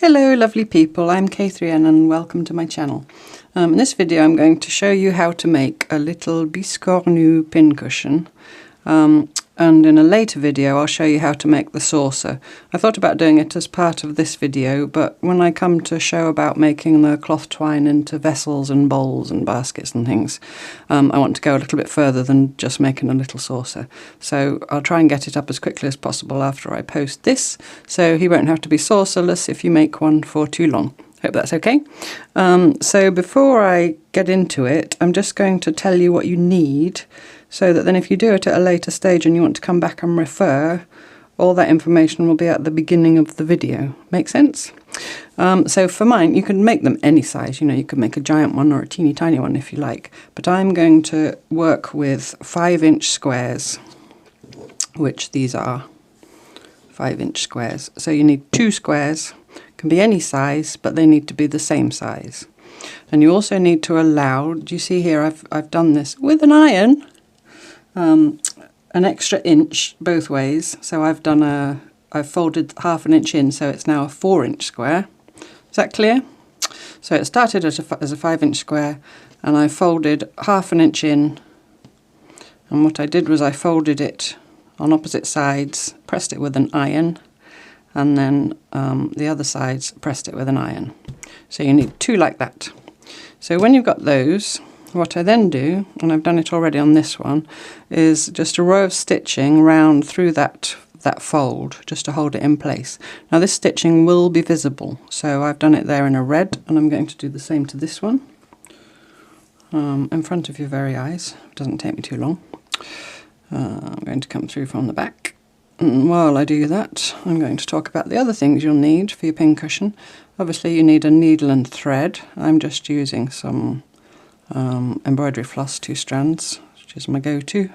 Hello lovely people, I'm K3N and welcome to my channel. In this video I'm going to show you how to make a little Biscornu pin cushion, and in a later video I'll show you how to make the saucer. I thought about doing it as part of this video, but when I come to show about making the cloth twine into vessels and bowls and baskets and things, I want to go a little bit further than just making a little saucer. So I'll try and get it up as quickly as possible after I post this, so he won't have to be saucerless if you make one for too long. Hope that's okay. So before I get into it, I'm just going to tell you what you need, so that then if you do it at a later stage and you want to come back and refer, all that information will be at the beginning of the video. Make sense? So for mine, you can make them any size. You know, you could make a giant one or a teeny tiny one if you like. But I'm going to work with 5-inch squares, which these are 5-inch squares. So you need 2 squares. Can be any size, but they need to be the same size. And you also need to allow, do you see here I've done this with an iron, an extra inch both ways. So I've folded ½ an inch in, so it's now a 4-inch square. Is that clear? So it started as a 5-inch square, and I folded ½ an inch in, and what I did was I folded it on opposite sides, pressed it with an iron, and then the other sides pressed it with an iron. So you need 2 like that. So when you've got those, what I then do, and I've done it already on this one, is just a row of stitching round through that fold, just to hold it in place. Now this stitching will be visible, so I've done it there in a red, and I'm going to do the same to this one, in front of your very eyes. It doesn't take me too long. I'm going to come through from the back. And while I do that, I'm going to talk about the other things you'll need for your pin cushion. Obviously you need a needle and thread. I'm just using some embroidery floss, 2 strands, which is my go-to.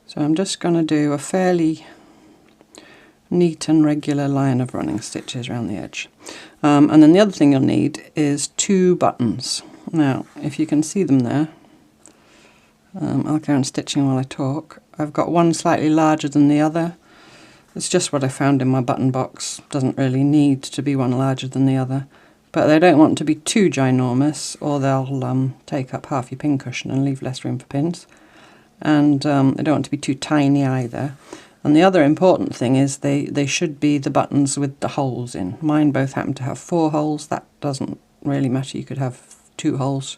So I'm just going to do a fairly neat and regular line of running stitches around the edge. And then the other thing you'll need is 2 buttons. Now, if you can see them there, I'll go on stitching while I talk. I've got one slightly larger than the other. It's just what I found in my button box. Doesn't really need to be one larger than the other. But they don't want to be too ginormous, or they'll take up half your pin cushion and leave less room for pins. And they don't want to be too tiny either. And the other important thing is they should be the buttons with the holes in. Mine both happen to have 4 holes. That doesn't really matter. You could have 2 holes.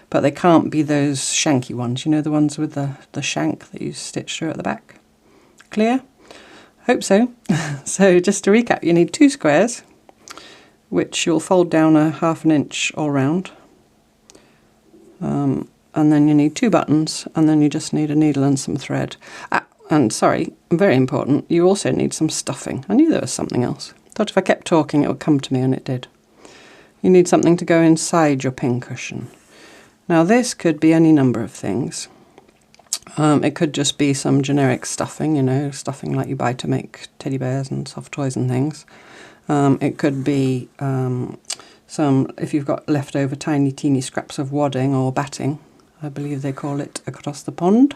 But they can't be those shanky ones. You know, the ones with the shank that you stitch through at the back. Clear? Hope so. So just to recap, you need 2 squares, which you'll fold down a ½ an inch all round, and then you need 2 buttons, and then you just need a needle and some thread. And sorry, very important, you also need some stuffing. I knew there was something else. Thought if I kept talking it would come to me, and it did. You need something to go inside your pin cushion. Now this could be any number of things. It could just be some generic stuffing, you know, stuffing like you buy to make teddy bears and soft toys and things. It could be some, if you've got leftover tiny teeny scraps of wadding or batting, I believe they call it across the pond.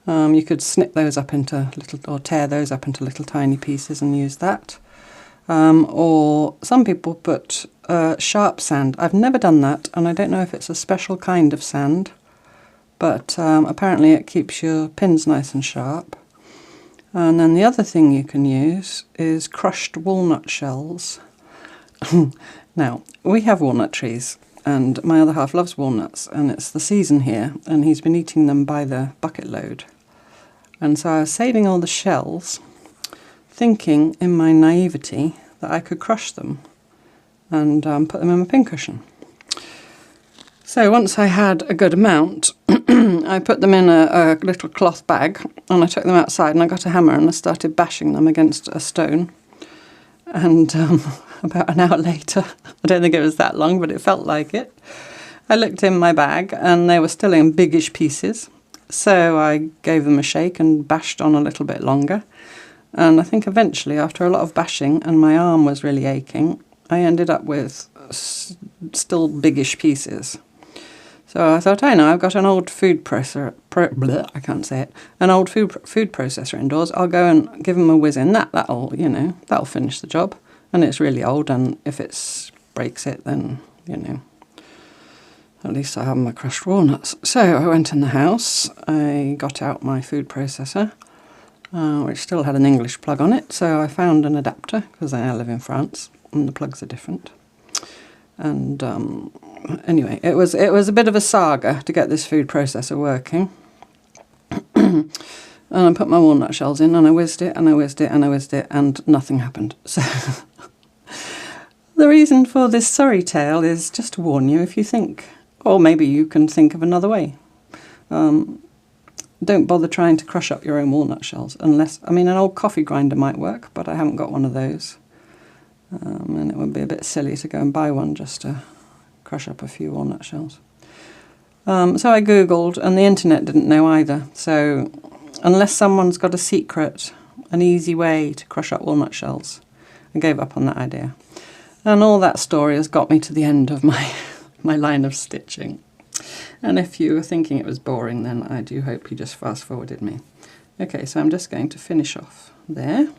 You could snip those up into little, or tear those up into little tiny pieces and use that. Or some people put sharp sand. I've never done that, and I don't know if it's a special kind of sand, but apparently it keeps your pins nice and sharp. And then the other thing you can use is crushed walnut shells. Now, we have walnut trees, and my other half loves walnuts, and it's the season here, and he's been eating them by the bucket load. And so I was saving all the shells, thinking in my naivety that I could crush them and put them in my pin cushion. So once I had a good amount, I put them in a little cloth bag, and I took them outside, and I got a hammer and I started bashing them against a stone. And about an hour later, I don't think it was that long, but it felt like it, I looked in my bag and they were still in biggish pieces. So I gave them a shake and bashed on a little bit longer. And I think eventually, after a lot of bashing and my arm was really aching, I ended up with still biggish pieces. So I thought, I know, I've got an old food processor, I can't say it, an old food processor indoors. I'll go and give them a whiz in. That'll finish the job. and it's really old, and if it breaks it, then, you know, at least I have my crushed walnuts. So I went in the house, I got out my food processor, which still had an English plug on it, so I found an adapter, because I now live in France, and the plugs are different. And anyway, it was a bit of a saga to get this food processor working. And I put my walnut shells in, and I whizzed it, and I whizzed it, and I whizzed it, and nothing happened. So the reason for this sorry tale is just to warn you, if you think, or maybe you can think of another way. Don't bother trying to crush up your own walnut shells, unless, I mean, an old coffee grinder might work, but I haven't got one of those. And it would be a bit silly to go and buy one just to crush up a few walnut shells. So I googled, and the internet didn't know either. So unless someone's got a secret, an easy way to crush up walnut shells, I gave up on that idea. And all that story has got me to the end of my line of stitching. And if you were thinking it was boring, then I do hope you just fast forwarded me. Okay, so I'm just going to finish off there.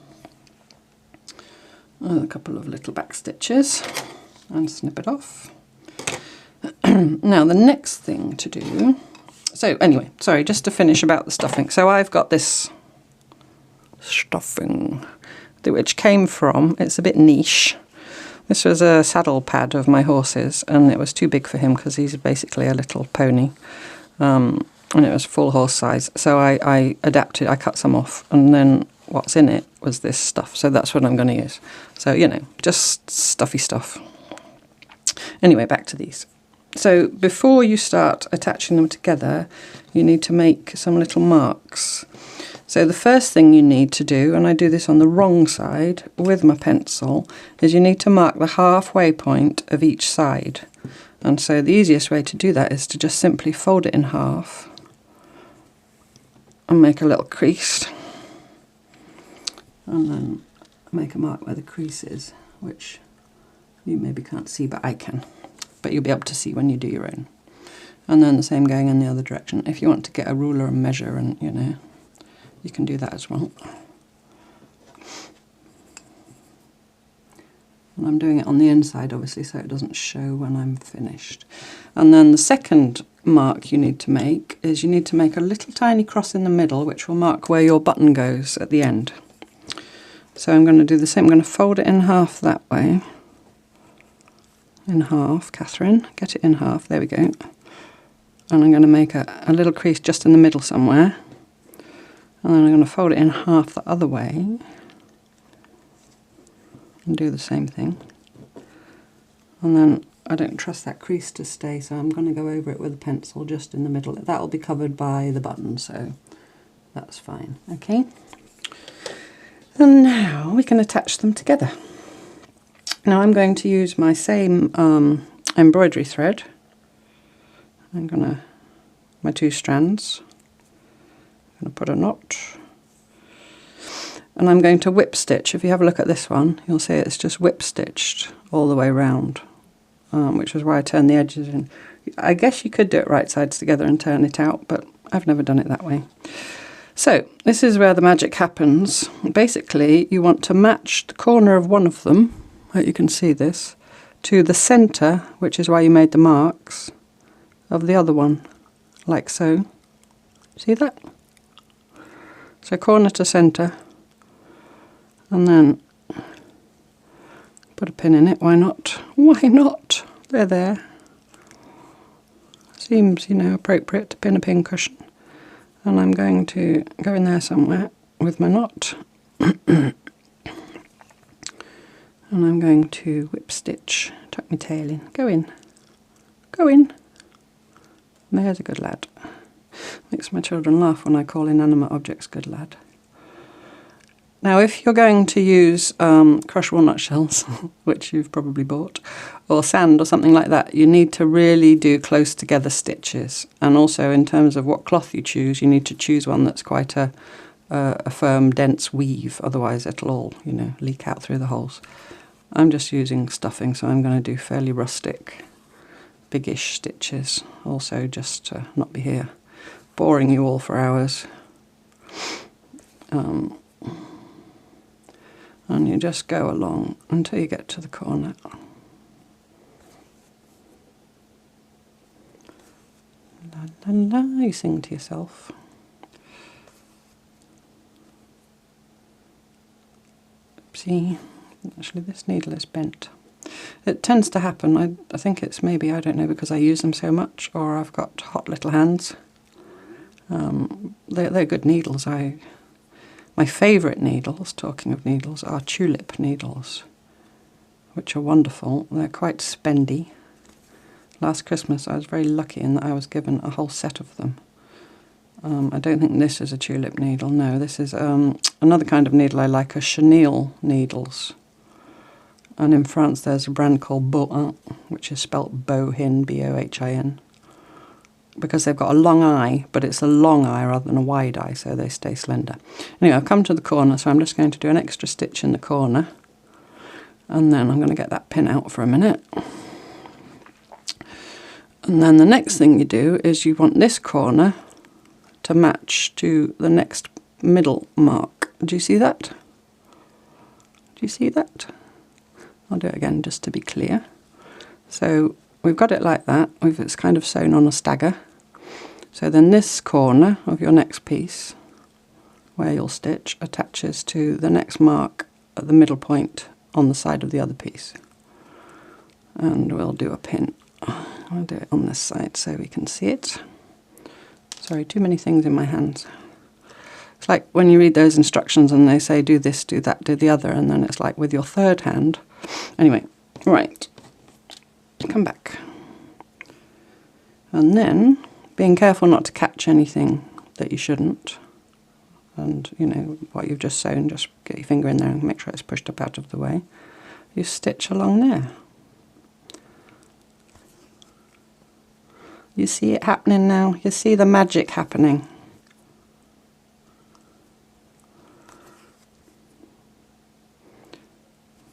A couple of little back stitches and snip it off. Now the next thing to do, so anyway, sorry, just to finish about the stuffing. So I've got this stuffing which came from, it's a bit niche. This was a saddle pad of my horse's, and it was too big for him because he's basically a little pony. And it was full horse size. So I adapted, I cut some off, and then what's in it was this stuff. So that's what I'm going to use. So, you know, just stuffy stuff. Anyway, back to these. So before you start attaching them together, you need to make some little marks. So the first thing you need to do, and I do this on the wrong side with my pencil, is you need to mark the halfway point of each side. And so the easiest way to do that is to just simply fold it in half and make a little crease. And then make a mark where the crease is, which you maybe can't see, but I can. But you'll be able to see when you do your own. And then the same going in the other direction. If you want to get a ruler and measure, and you know, you can do that as well. And I'm doing it on the inside, obviously, so it doesn't show when I'm finished. And then the second mark you need to make is you need to make a little tiny cross in the middle, which will mark where your button goes at the end. So I'm going to do the same. I'm going to fold it in half that way. In half, Catherine, get it in half, there we go. And I'm going to make a little crease just in the middle somewhere. And then I'm going to fold it in half the other way. And do the same thing. And then I don't trust that crease to stay, so I'm going to go over it with a pencil just in the middle. That'll be covered by the button, so that's fine. Okay. And now we can attach them together. Now I'm going to use my same embroidery thread. I'm going to, my 2 strands. I'm going to put a knot. And I'm going to whip stitch. If you have a look at this one, you'll see it's just whip stitched all the way around, which is why I turned the edges in. I guess you could do it right sides together and turn it out, but I've never done it that way. So this is where the magic happens. Basically, you want to match the corner of one of them, you can see this, to the centre, which is why you made the marks, of the other one, like so. See that? So corner to centre, and then put a pin in it. Why not? Why not? They're there. Seems, you know, appropriate to pin a pin cushion. And I'm going to go in there somewhere with my knot. And I'm going to whip stitch, tuck my tail in, go in, go in. There's a good lad. Makes my children laugh when I call inanimate objects good lad. Now if you're going to use crushed walnut shells, which you've probably bought, or sand or something like that, you need to really do close together stitches. And also in terms of what cloth you choose, you need to choose one that's quite a firm, dense weave, otherwise it'll all, you know, leak out through the holes. I'm just using stuffing, so I'm going to do fairly rustic, biggish stitches, also just to not be here boring you all for hours. And and you just go along until you get to the corner. La la la, you sing to yourself. See, actually this needle is bent. It tends to happen, I think it's maybe, I don't know, because I use them so much, or I've got hot little hands. They're good needles. My favourite needles, talking of needles, are tulip needles, which are wonderful. They're quite spendy. Last Christmas I was very lucky in that I was given a whole set of them. I don't think this is a tulip needle, no, this is another kind of needle I like, are chenille needles. And in France there's a brand called Bohin, which is spelt Bohin, B-O-H-I-N. Because they've got a long eye, but it's a long eye rather than a wide eye, so they stay slender. Anyway, I've come to the corner, so I'm just going to do an extra stitch in the corner, and then I'm going to get that pin out for a minute. And then the next thing you do is you want this corner to match to the next middle mark. Do you see that? Do you see that? I'll do it again just to be clear. So we've got it like that. It's kind of sewn on a stagger. So then this corner of your next piece, where you'll stitch, attaches to the next mark at the middle point on the side of the other piece. And we'll do a pin. I'll do it on this side so we can see it. Sorry, too many things in my hands. It's like when you read those instructions and they say do this, do that, do the other, and then it's like with your third hand. Anyway, right. Come back, and then being careful not to catch anything that you shouldn't, and you know what you've just sewn, just get your finger in there and make sure it's pushed up out of the way. You stitch along there. You see it happening now? You see the magic happening.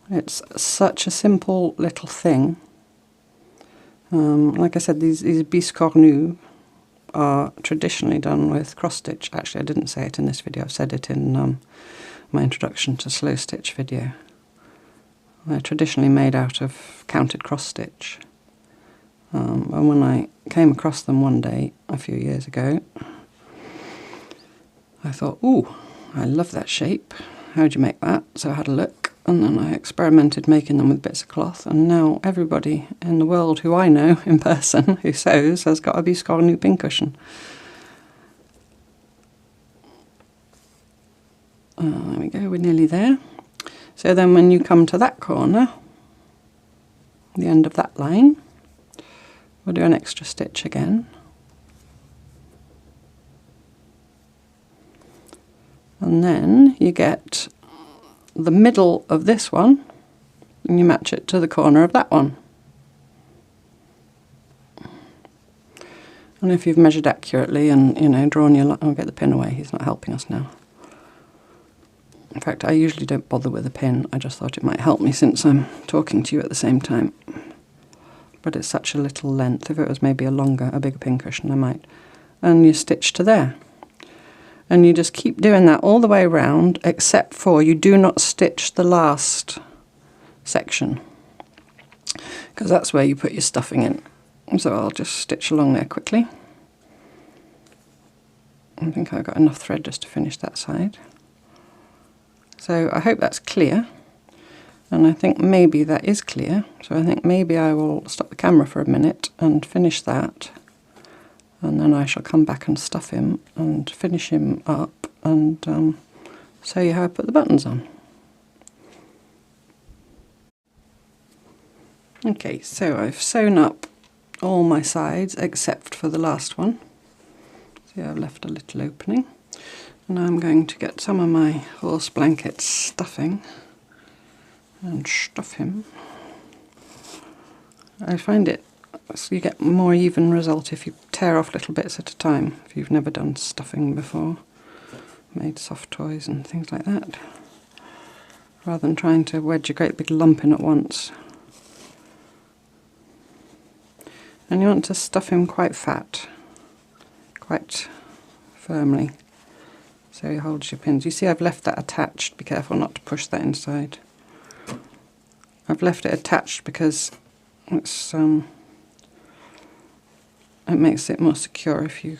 It's such a simple little thing. Like I said, these Biscornu are traditionally done with cross stitch. Actually, I didn't say it in this video, I've said it in my introduction to slow stitch video. They're traditionally made out of counted cross stitch. And when I came across them one day a few years ago, I thought, ooh, I love that shape. How do you make that? So I had a look, and then I experimented making them with bits of cloth, and now everybody in the world who I know in person who sews has got a Biscornu Pin Cushion. There we go, we're nearly there. So then when you come to that corner, the end of that line, we'll do an extra stitch again. And then you get the middle of this one and you match it to the corner of that one. And if you've measured accurately and, you know, drawn your line, I'll get the pin away, he's not helping us now. In fact, I usually don't bother with a pin, I just thought it might help me since I'm talking to you at the same time. But it's such a little length, if it was maybe a bigger pin cushion I might. And you stitch to there. And you just keep doing that all the way around, except for you do not stitch the last section, because that's where you put your stuffing in. So I'll just stitch along there quickly. I think I've got enough thread just to finish that side. So I hope that's clear, and I think maybe that is clear, so I think maybe I will stop the camera for a minute and finish that, and then I shall come back and stuff him and finish him up and show you how I put the buttons on. Okay, so I've sewn up all my sides except for the last one. See, I've left a little opening. And I'm going to get some of my horse blanket stuffing and stuff him. I find it, so you get more even result if you tear off little bits at a time, if you've never done stuffing before, made soft toys and things like that, rather than trying to wedge a great big lump in at once. And you want to stuff him quite fat, quite firmly. so it holds your pins. You see I've left that attached. Be careful not to push that inside. I've left it attached because it's it makes it more secure if you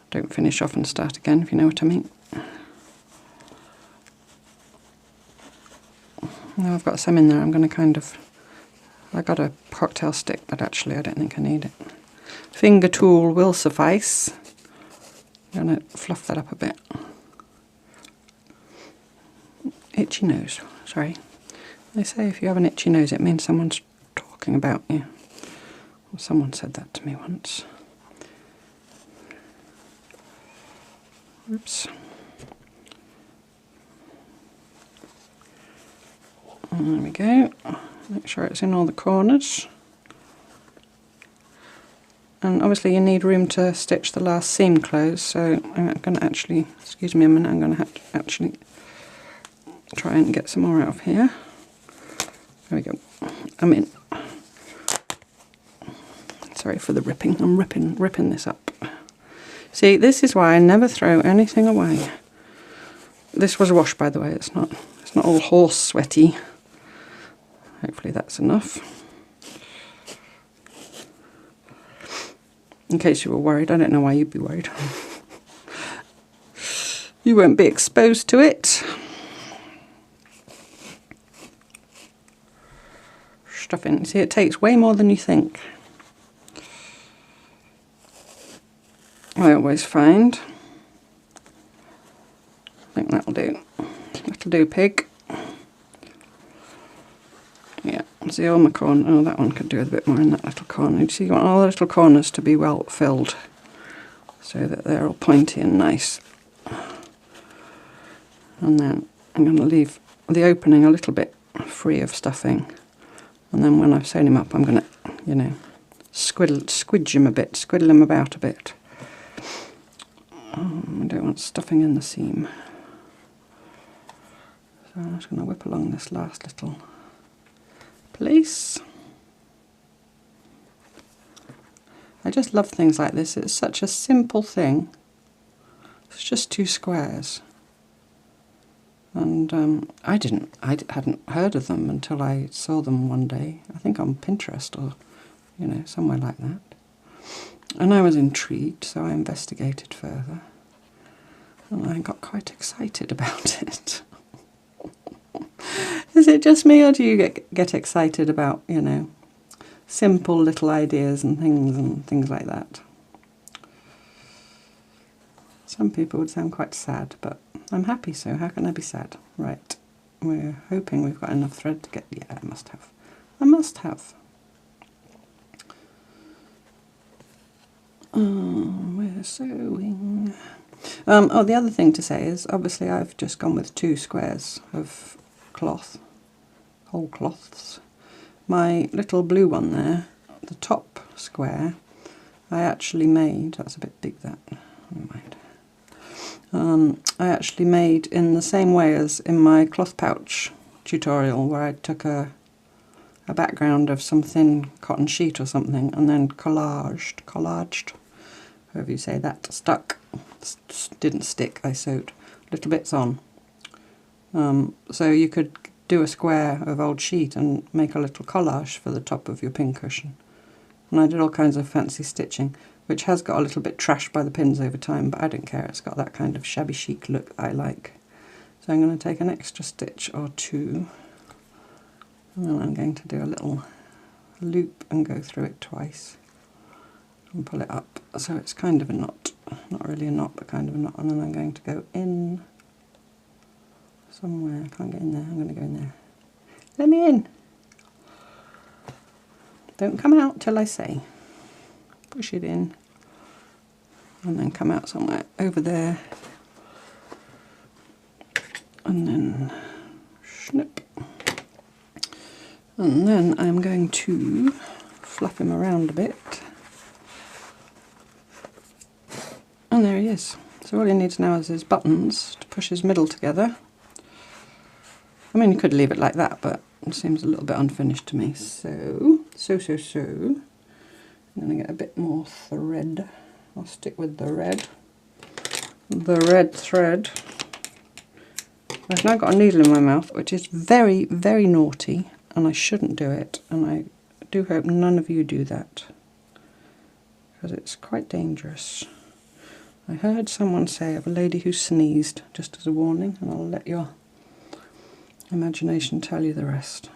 don't finish off and start again, if you know what I mean. Now I've got some in there, I'm going to kind of, I got a cocktail stick, but actually I don't think I need it. Finger tool will suffice. I'm going to fluff that up a bit. Itchy nose, sorry. They say if you have an itchy nose it means someone's talking about you. Well, someone said that to me once. Oops. And there we go. Make sure it's in all the corners. And obviously you need room to stitch the last seam closed, so I'm going to actually, excuse me a minute, I'm going to have to actually try and get some more out of here. There we go. I'm in. Sorry for the ripping. I'm ripping this up. See, this is why I never throw anything away. This was washed, by the way. It's not all horse sweaty. Hopefully that's enough. In case you were worried, I don't know why you'd be worried. You won't be exposed to it. Stuff in. See, it takes way more than you think. I always find. I think that'll do. That'll do, pig. Yeah, see all my corners. Oh, that one could do with a bit more in that little corner. You see, you want all the little corners to be well filled so that they're all pointy and nice. And then I'm going to leave the opening a little bit free of stuffing. And then when I've sewn him up, I'm going to, you know, squidge him a bit, squiddle him about a bit. I don't want stuffing in the seam. So I'm just going to whip along this last little place. I just love things like this. It's such a simple thing. It's just 2 squares. And I hadn't heard of them until I saw them one day. I think on Pinterest or, you know, somewhere like that. And I was intrigued, so I investigated further. And I got quite excited about it. Is it just me, or do you get excited about, you know, simple little ideas and things like that? Some people would sound quite sad, but I'm happy, so how can I be sad? Right, we're hoping we've got enough thread to get, yeah, I must have. I must have. We're sewing. Oh, the other thing to say is, obviously I've just gone with 2 squares of cloth, whole cloths. My little blue one there, the top square, I actually made, that's a bit big that, never mind. I actually made in the same way as in my cloth pouch tutorial, where I took a background of some thin cotton sheet or something and then collaged, however you say that, didn't stick, I sewed little bits on. So you could do a square of old sheet and make a little collage for the top of your pin cushion. And I did all kinds of fancy stitching, which has got a little bit trashed by the pins over time, but I don't care, it's got that kind of shabby chic look I like. So I'm going to take an extra stitch or 2, and then I'm going to do a little loop and go through it twice and pull it up. So it's kind of a knot, not really a knot, but kind of a knot, and then I'm going to go in somewhere. I can't get in there, I'm going to go in there. Let me in! Don't come out till I say. Push it in and then come out somewhere over there, and then snip, and then I'm going to fluff him around a bit, and there he is. So all he needs now is his buttons to push his middle together. I mean, you could leave it like that, but it seems a little bit unfinished to me. So I'm going to get a bit more thread. I'll stick with the red. the red thread. I've now got a needle in my mouth, which is very, very naughty, and I shouldn't do it, and I do hope none of you do that, because it's quite dangerous. I heard someone say of a lady who sneezed, just as a warning, and I'll let your imagination tell you the rest.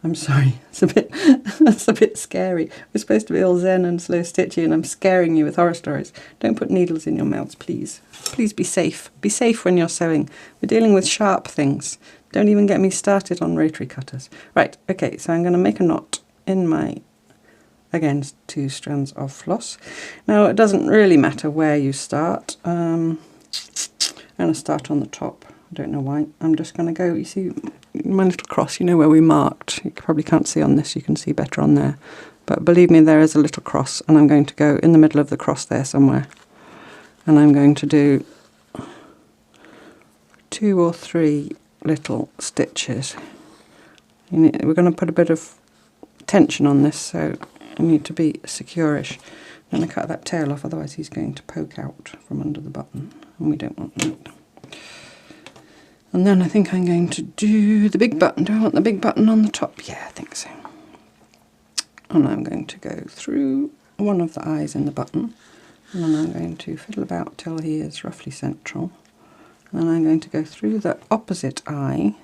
I'm sorry, that's a bit scary. We're supposed to be all zen and slow stitchy, and I'm scaring you with horror stories. Don't put needles in your mouths, please. Please be safe. Be safe when you're sewing. We're dealing with sharp things. Don't even get me started on rotary cutters. Right, okay, so I'm going to make a knot in my, again, 2 strands of floss. Now, it doesn't really matter where you start. I'm going to start on the top. I don't know why. I'm just going to go, you see my little cross, you know where we marked. You probably can't see on this, you can see better on there. But believe me, there is a little cross, and I'm going to go in the middle of the cross there somewhere. And I'm going to do 2 or 3 little stitches. We're going to put a bit of tension on this, so I need to be secure-ish. I'm going to cut that tail off, otherwise he's going to poke out from under the button, and we don't want that. And then I think I'm going to do the big button. Do I want the big button on the top? Yeah, I think so. And I'm going to go through one of the eyes in the button, and then I'm going to fiddle about till he is roughly central. And then I'm going to go through the opposite eye.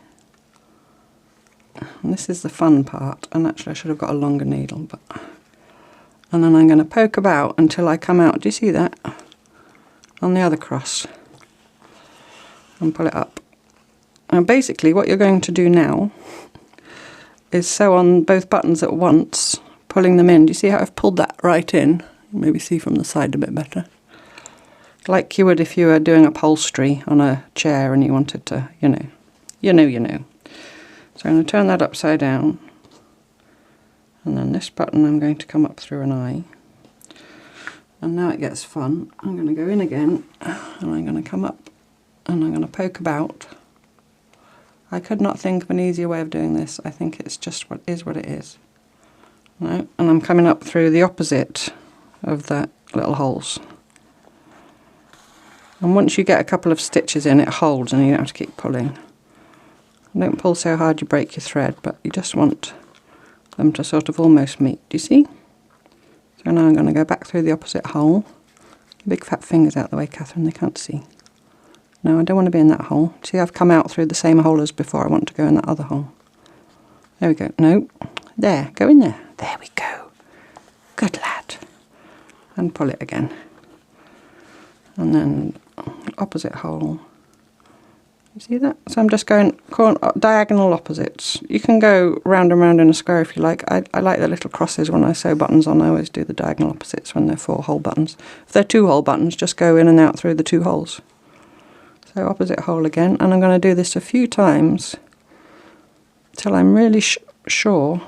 And this is the fun part, and actually I should have got a longer needle, but... And then I'm going to poke about until I come out, do you see that? On the other cross. And pull it up. Now basically what you're going to do now is sew on both buttons at once, pulling them in. Do you see how I've pulled that right in? Maybe see from the side a bit better. Like you would if you were doing upholstery on a chair and you wanted to, you know. So I'm going to turn that upside down. And then this button I'm going to come up through an eye. And now it gets fun. I'm going to go in again, and I'm going to come up, and I'm going to poke about. I could not think of an easier way of doing this. I think it's just what it is. No? And I'm coming up through the opposite of the little holes. And once you get a couple of stitches in, it holds and you don't have to keep pulling. Don't pull so hard you break your thread, but you just want them to sort of almost meet. Do you see? So now I'm going to go back through the opposite hole. Big fat fingers out the way, Catherine, they can't see. No, I don't want to be in that hole. See, I've come out through the same hole as before. I want to go in that other hole. There we go. No. There. Go in there. There we go. Good lad. And pull it again. And then opposite hole. You see that? So I'm just going diagonal opposites. You can go round and round in a square if you like. I like the little crosses when I sew buttons on. I always do the diagonal opposites when they're 4-hole buttons. If they're 2-hole buttons, just go in and out through the 2 holes. So opposite hole again, and I'm going to do this a few times till I'm really sure.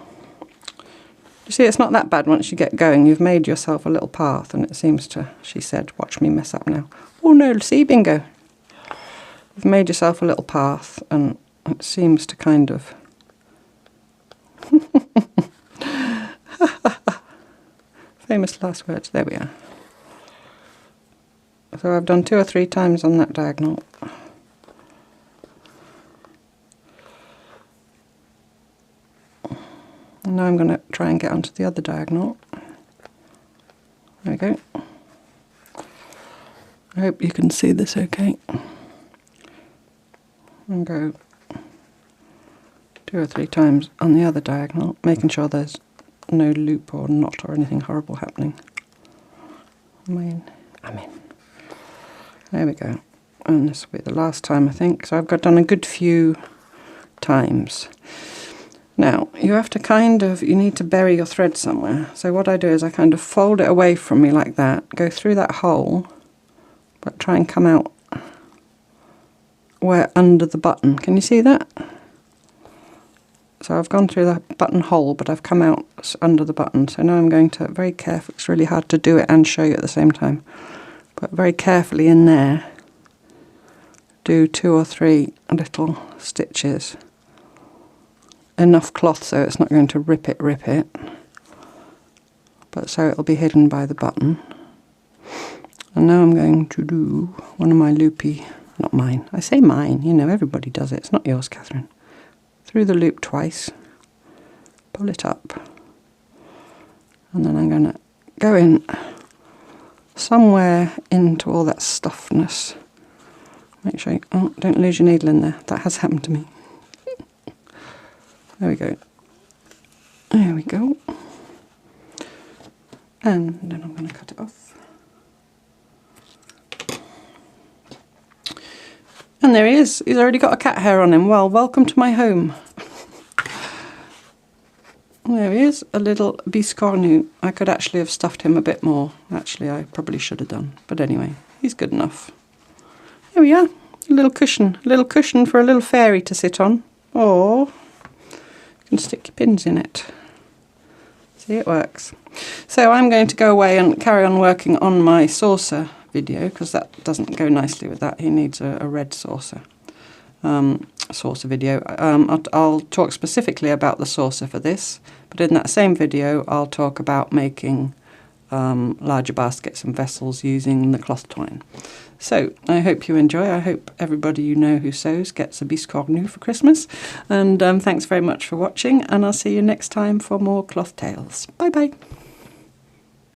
You see, it's not that bad once you get going. You've made yourself a little path, and it seems to, she said, watch me mess up now. Oh no, see, bingo. You've made yourself a little path, and it seems to kind of... Famous last words, there we are. So I've done 2 or 3 times on that diagonal. And now I'm going to try and get onto the other diagonal. There we go. I hope you can see this okay. And go 2 or 3 times on the other diagonal, making sure there's no loop or knot or anything horrible happening. Am I in? I'm in. There we go. And this will be the last time, I think. So I've done a good few times. Now, you have to you need to bury your thread somewhere. So what I do is I kind of fold it away from me like that, go through that hole, but try and come out where under the button. Can you see that? So I've gone through the button hole, but I've come out under the button. So now I'm going to, very careful, it's really hard to do it and show you at the same time, but very carefully in there, do 2 or 3 little stitches. Enough cloth so it's not going to rip it, but so it'll be hidden by the button. And now I'm going to do one of my loopy, not mine, I say mine, you know, everybody does it, it's not yours, Catherine. Through the loop twice, pull it up, and then I'm going to go in somewhere into all that stuffness. Make sure you, oh, don't lose your needle in there, that has happened to me. There we go. There we go. And then I'm going to cut it off. And there he is. He's already got a cat hair on him. Well, welcome to my home. There he is, a little Biscornu. I could actually have stuffed him a bit more. Actually, I probably should have done. But anyway, he's good enough. There we are. A little cushion for a little fairy to sit on. Oh, you can stick your pins in it. See, it works. So I'm going to go away and carry on working on my saucer video, because that doesn't go nicely with that. He needs a red saucer. Saucer video. I'll talk specifically about the saucer for this, but in that same video I'll talk about making larger baskets and vessels using the cloth twine. So I hope you enjoy. I hope everybody you know who sews gets a Biscornu for Christmas, and thanks very much for watching, and I'll see you next time for more cloth tales. Bye bye.